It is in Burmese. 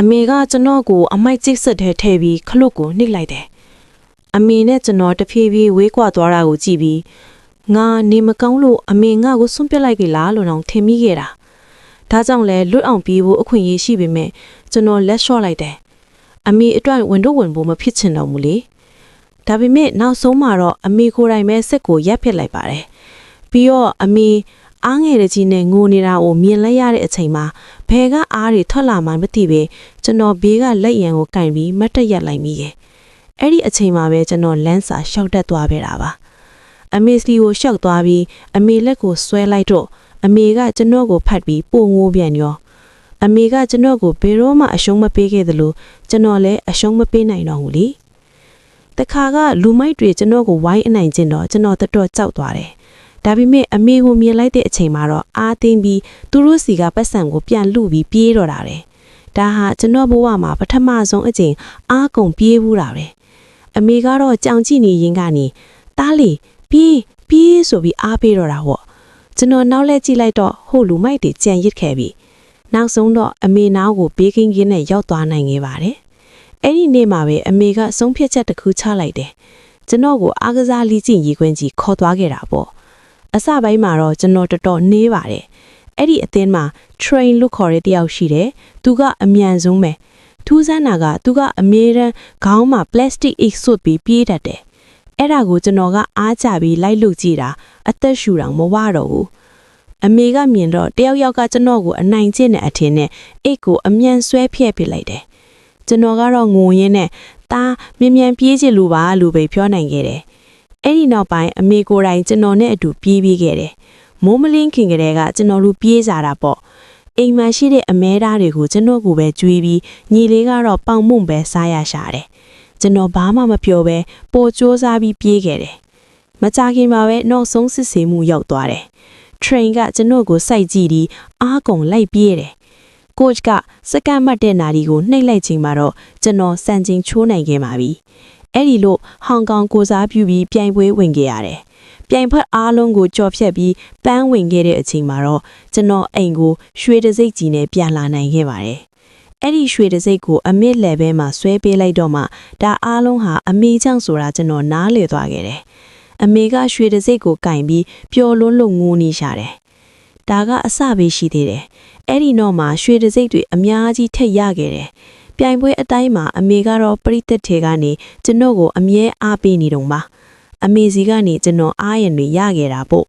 မေကကျွန်တော်ကိုအမိုက်ကျစ်ဆက်တဲ့ထဲပြီးခလုတ်ကိုနှိပ်လိုက်တယ်အမေနဲ့ကျွန်တော်တဖြည်းဖြည်းဝေးကွာသွားတာကိုကြည့်ပြီးငါနေမကောင်းလို့အမေငါ့ကိုဆွန့်ပစ်လိုက်ပြီလားလို့တော့ထင်မိခဲ့တာဒါကြောင့်လဲလွတ်အောင်ပြေးဖို့အခွင့်အရေးရှိပေမဲ့ကျွန်တော်လက်လျှော့လိုက်တယ်အမေအတွက်ဝန်တော့ဝန်ဖို့မဖြစ်ချင်တော့ဘူးလေဒါပေမဲ့နောက်ဆုံးမှာတော့အမေကိုယ်တိုင်ပဲစက်ကိုရက်ဖြစ်လိုက်ပါတယ်ပြီးတော့အမေအားငယ်တဲ့ကြီးနဲ့ငိုနေတာကိုမြင်လိုက်ရတဲ့အချိန်မှာဘဲကအားတွေထွက်လာမှမသိပဲကျွန်တော်ဘေးကလက်ရံကိုကင်ပြီးမတ်တက်ရက်လိုက်မိရဲ့အဲ့ဒီအချိန်မှာပဲကျွန်တော်လမ်းစာရှောက်တက်သွားခဲ့တာပါအမေစီကိုရှောက်သွားပြီးအမေလက်ကိုဆွဲလိုက်တော့အမေကကျွန်တော်ကိုဖတ်ပြီးပို့ငိုးပြန်ရောအမေကကျွန်တော်ကိုဘယ်တော့မှအရှုံးမပေးခဲ့သလိုကျွန်တော်လည်းအရှုံးမပေးနိုင်တော့ဘူးလေတခါကလူမိုက်တွေကျွန်တော်ကိုဝိုင်းအနိုင်ကျင်တော့ကျွန်တော်တော်ကြောက်သွားတယ်ဒါပေမဲ့အမေကိုမြင်လိုက်တဲ့အချိန်မှာတော့အားသိမ်းပြီးသူတို့စီကပတ်စံကိုပြန်လူပြီးပြေးတော့တာတယ်ဒါဟာကျွန်တော်ဘဝမှာပထမဆုံးအချိန်အားကုန်ပြေးဘူးတာပဲအမေကတော့ကြောင်ကြည့်နေရင်ကနေတားလေပြေးဆိုပြီးအားပေးတော့တာဟော့ကျွန်တော်နောက်လဲကြည့်လိုက်တော့ဟိုလူမိုက်တွေကြံရစ်ခဲ့ပြီနောက်ဆုံးတော့အမေနားကိုဘေးကင်းကင်းနဲ့ရောက်သွားနိုင်ခဲ့ပါတယ်အဲ့ဒီနေ့မှာပဲအမေကဆုံးဖြတ်ချက်တစ်ခုချလိုက်တယ်ကျွန်တော်ကိုအားကစားလိကျင့်ရေးခွင့်ကြီးခေါ်သွားခဲ့တာပေါ့အစပိုင်းမှာတော့ကျွန်တော်တော်နေပါတယ်အဲ့ဒီအသင်းမှာ train လို့ခေါ်တဲ့တယောက်ရှိတယ်သူကအမြန်ဆုံးပဲထူးဆန်းတာကသူကအမြဲတမ်းခေါင်းမှာ plastic egg စွပ်ပြီးပြေးတတ်တယ်အဲ့ဒါကိုကျွန်တော်ကအားကျပြီးလိုက်လုပ်ကြည့်တာအသက်ရှူတောင်မဝတော့ဘူးအမေကမြင်တော့တယောက်ကကျွန်တော်ကိုအနိုင်ကျင့်တဲ့အထင်နဲ့အိတ်ကိုအမြန်ဆွဲဖျက်ပစ်လိုက်တယ်ကျွန်တော်ကတော့ငိုရင်းနဲ့တာမြန်ပြေးချင်လို့ပါလို့ပဲပြောနိုင်ခဲ့တယ်အဲ့ဒီနောက်ပိုင်းအမေကိုယ်တိုင်ကျွန်တော်နဲ့အတူပြေးပြီးခဲ့တယ်မိုးမလင်းခင်ကတည်းကကျွန်တော်တို့ပြေးကြတာပေါ့အိမ်မှာရှိတဲ့အမဲသားတွေကိုကျွန်တော်ကိုပဲကြွေးပြီးညီလေးကတော့ပေါင်မုံပဲစားရရှာတယ်ကျွန်တော်ဘာမှမပြောဘဲပိုစူးစားပြီးပြေးခဲ့တယ်မကြခင်မှာပဲနောက်ဆုံးစစ်ဆေးမှုရောက်သွားတယ် train ကကျွန်တော်ကိုစိုက်ကြည့်ပြီးအားကုန်လိုက်ပြေးတယ် coach ကစက္ကန့်မှတ်တဲ့နာရီကိုနှိပ်လိုက်ချိန်မှာတော့ကျွန်တော်စံချိန်ချိုးနိုင်ခဲ့ပါပြီအဲ့ဒီလိုဟောင်ကောင်ကိုစားပြုပြီးပြိုင်ပွဲဝင်ခဲ့ရတယ်ပြိုင်ဖက်အားလုံးကိုကြော်ဖြတ်ပြီးပန်းဝင်ခဲ့တဲ့အချိန်မှာတော့ကျွန်တော်အိမ်ကိုရွှေတစိမ့်ကြီးနဲ့ပြန်လာနိုင်ခဲ့ပါတယ်အဲ့ဒီရွှေတစိမ့်ကိုအမစ်လေဘဲမှာဆွဲပေးလိုက်တော့မှဒါအားလုံးဟာအမေချောင်းဆိုတာကျွန်တော်နားလည်သွားခဲ့တယ်အမေကရွှေတစိမ့်ကိုကင်ပြီးပျော်လွန်းလို့ငိုနေရှာတယ်ဒါကအစပဲရှိသေးတယ်အဲ့ဒီတော့မှရွှေတစိမ့်တွေအများကြီးထက်ရခဲ့တယ်ပြိုင်ပွဲအတိုင်းမှာအမေကတော့ပရိသတ်တွေကနေကျွန်တော်ကိုအမြဲအားပေးနေတော့ပါအမေစီကနေကျွန်တော်အားရန်တွေရခဲ့တာပေါ့